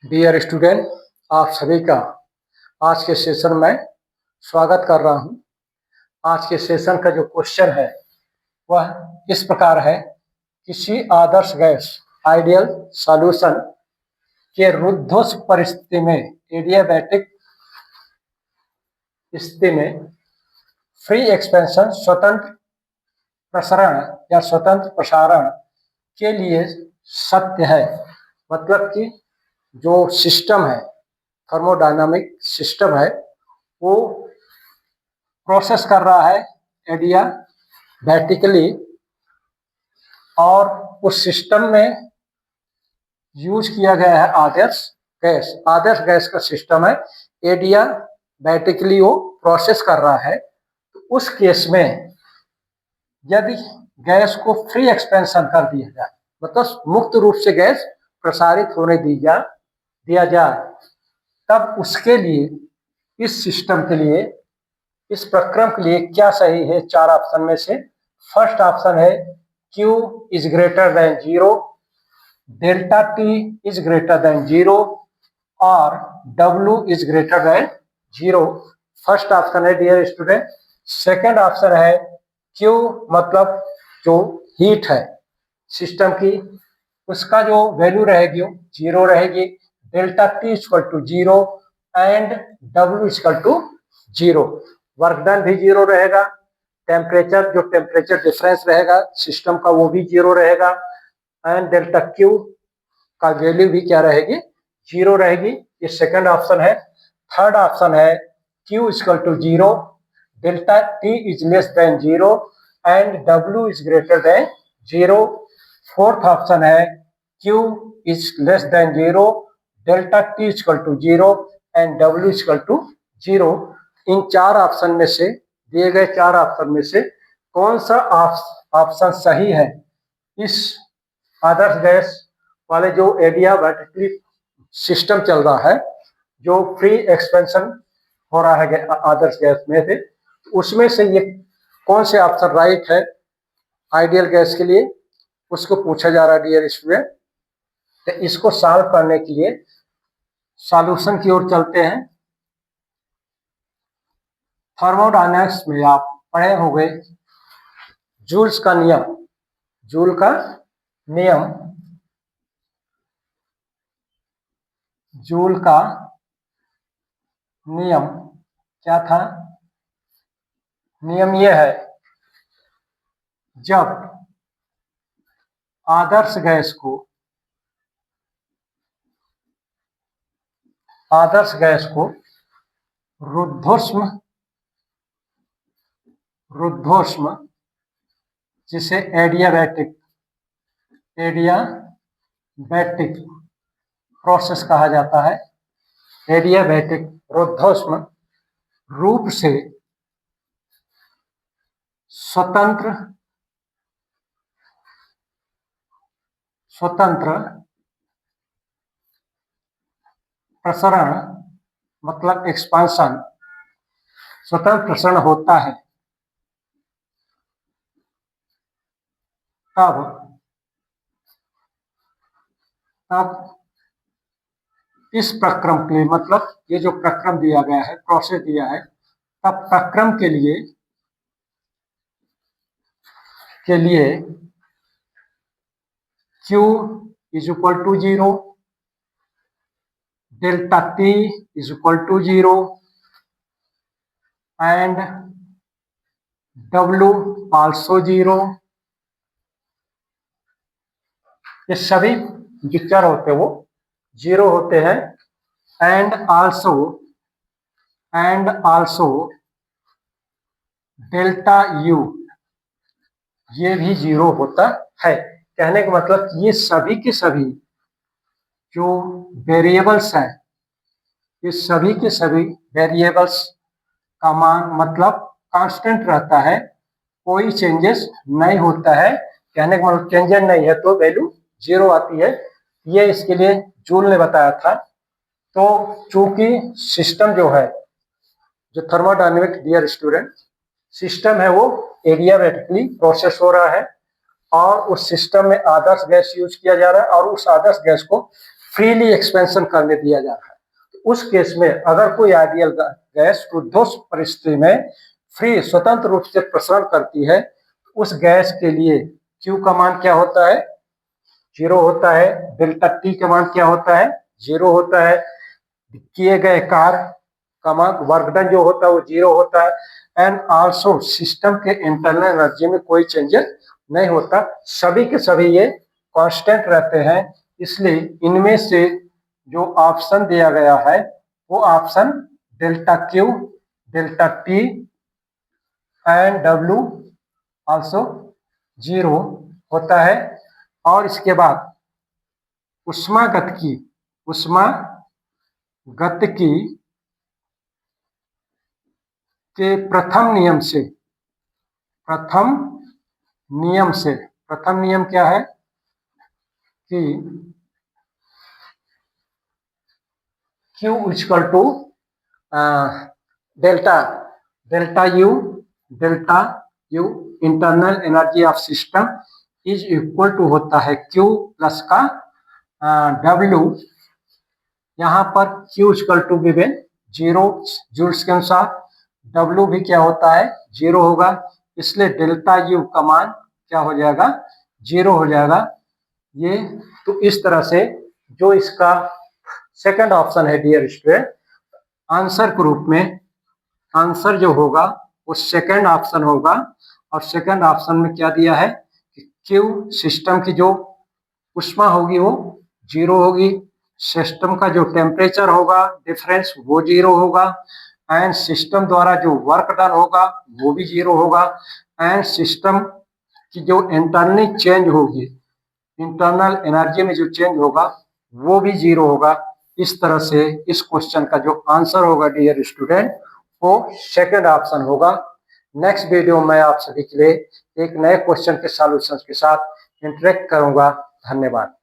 Dear student, आप सभी का आज के सेशन में स्वागत कर रहा हूं। आज के सेशन का जो क्वेश्चन है वह इस प्रकार है। किसी आदर्श गैस आइडियल सॉल्यूशन के रुद्धोष्म परिस्थिति में एडियाबैटिक स्थिति में फ्री एक्सपेंशन स्वतंत्र प्रसरण या स्वतंत्र प्रसारण के लिए सत्य है। मतलब कि जो सिस्टम है, थर्मोडायनामिक सिस्टम है, वो प्रोसेस कर रहा है एडियाबैटिकली, और उस सिस्टम में यूज किया गया है आदर्श गैस। आदर्श गैस का सिस्टम है, एडियाबैटिकली वो प्रोसेस कर रहा है। तो उस केस में यदि गैस को फ्री एक्सपेंशन कर दिया जाए, मतलब मुक्त रूप से गैस प्रसारित होने दिया जाए, तब उसके लिए, इस सिस्टम के लिए, इस प्रक्रम के लिए क्या सही है? चार ऑप्शन में से फर्स्ट ऑप्शन है Q is greater than 0, delta T is greater than 0 और W is greater than 0। First option है डियर स्टूडेंट। सेकेंड ऑप्शन है Q मतलब जो हीट है सिस्टम की, उसका जो वैल्यू रहेगी 0 रहेगी, delta T equal to 0 and W equal to 0। Work done भी 0 रहेगा, टेम्परेचर, जो टेम्परेचर डिफरेंस रहेगा सिस्टम का, वो भी 0 रहेगा, एंड डेल्टा Q का वैल्यू भी क्या रहेगी? 0 रहेगी। ये सेकंड ऑप्शन है। थर्ड ऑप्शन है Q equal to 0, delta T is less than 0 and W is greater than 0। Fourth option है Q is less than 0, delta T equal to 0 and W equal to 0। इन चार option में से, दिए गए चार ऑप्शन में से कौन सा ऑप्शन सही है? इस आदर्श गैस वाले जो एडियाबैटिकली सिस्टम चल रहा है, जो फ्री एक्सपेंशन हो रहा है आदर्श गैस में से, उसमें से ये कौन से ऑप्शन राइट है आइडियल गैस के लिए, उसको पूछा जा रहा है डियर स्टूडेंट। तो इसको सॉल्व करने के लिए सॉल्यूशन की ओर चलते हैं। थर्मोडायनेमिक्स में आप पढ़े होंगे जूल्स का नियम। जूल का नियम, जूल का नियम क्या था? नियम यह है, जब आदर्श गैस को रुद्धोष्म जिसे एडियाबैटिक प्रोसेस कहा जाता है, एडियाबैटिक रुद्धोष्म रूप से स्वतंत्र प्रसरण, मतलब एक्सपांशन, स्वतंत्र प्रसरण होता है, तब इस प्रक्रम के लिए, मतलब ये जो प्रक्रम दिया गया है, प्रोसेस दिया है, तब प्रक्रम के लिए Q is equal to 0, delta T is equal to 0 and W also 0। ये सभी जो चर होते हैं वो 0 होते हैं, एंड आल्सो डेल्टा U ये भी 0 होता है। कहने का मतलब कि ये सभी के सभी जो वेरिएबल्स हैं, ये सभी के सभी वेरिएबल्स का मान मतलब कांस्टेंट रहता है, कोई चेंजेस नहीं होता है। कहने का मतलब चेंजेस नहीं है तो वैल्यू 0 आती है। ये इसके लिए जूल ने बताया था। तो चूंकि सिस्टम जो है, जो थर्मोडायनेमिक डियर स्टूडेंट सिस्टम है, वो एडियाबैटिकली प्रोसेस हो रहा है और उस सिस्टम में आदर्श गैस यूज किया जा रहा है, और उस आदर्श गैस को फ्रीली एक्सपेंशन करने दिया जा रहा है। तो उस केस में अगर कोई आइडियल गैस उस परिस्थिति में फ्री स्वतंत्र रूप से प्रसरण करती है, उस गैस के लिए क्यू का मान क्या होता है, 0 होता है। डेल्टा टी का मान क्या होता है, 0 होता है। किए गए कार्य का मान, वर्क डन जो होता है वो 0 होता है। एंड आल्सो सिस्टम के इंटरनल एनर्जी में कोई चेंजेस नहीं होता, सभी के सभी ये कांस्टेंट रहते हैं। इसलिए इनमें से जो ऑप्शन दिया गया है वो option delta Q, delta T and W also 0 होता है। और इसके बाद उष्मागतिकी के प्रथम नियम क्या है कि Q equal to delta U internal energy of system is equal to होता है Q प्लस का W। यहाँ पर Q equal to given 0 joules के अनुसार, W भी क्या होता है 0 होगा, इसलिए डेल्टा यू का मान क्या हो जाएगा 0 हो जाएगा। ये तो इस तरह से जो इसका सेकंड ऑप्शन है डियर स्टूडेंट, आंसर के रूप में आंसर जो होगा वो सेकंड ऑप्शन होगा। और सेकंड ऑप्शन में क्या दिया है कि क्यू सिस्टम की जो उष्मा होगी वो 0 होगी, सिस्टम का जो टेम्परेचर होगा डिफरेंस वो 0 होगा, एंड सिस्टम द्वारा जो वर्क डन होगा वो भी 0 होगा, एंड सिस्टम की जो इंटरनली चेंज होगी, इंटरनल एनर्जी में जो चेंज होगा वो भी 0 होगा। इस तरह से इस क्वेश्चन का जो आंसर होगा डियर स्टूडेंट वो सेकंड ऑप्शन होगा। नेक्स्ट वीडियो में आप सभी के लिए एक नए क्वेश्चन के सॉल्यूशंस के साथ इंटरेक्ट करूंगा। धन्यवाद।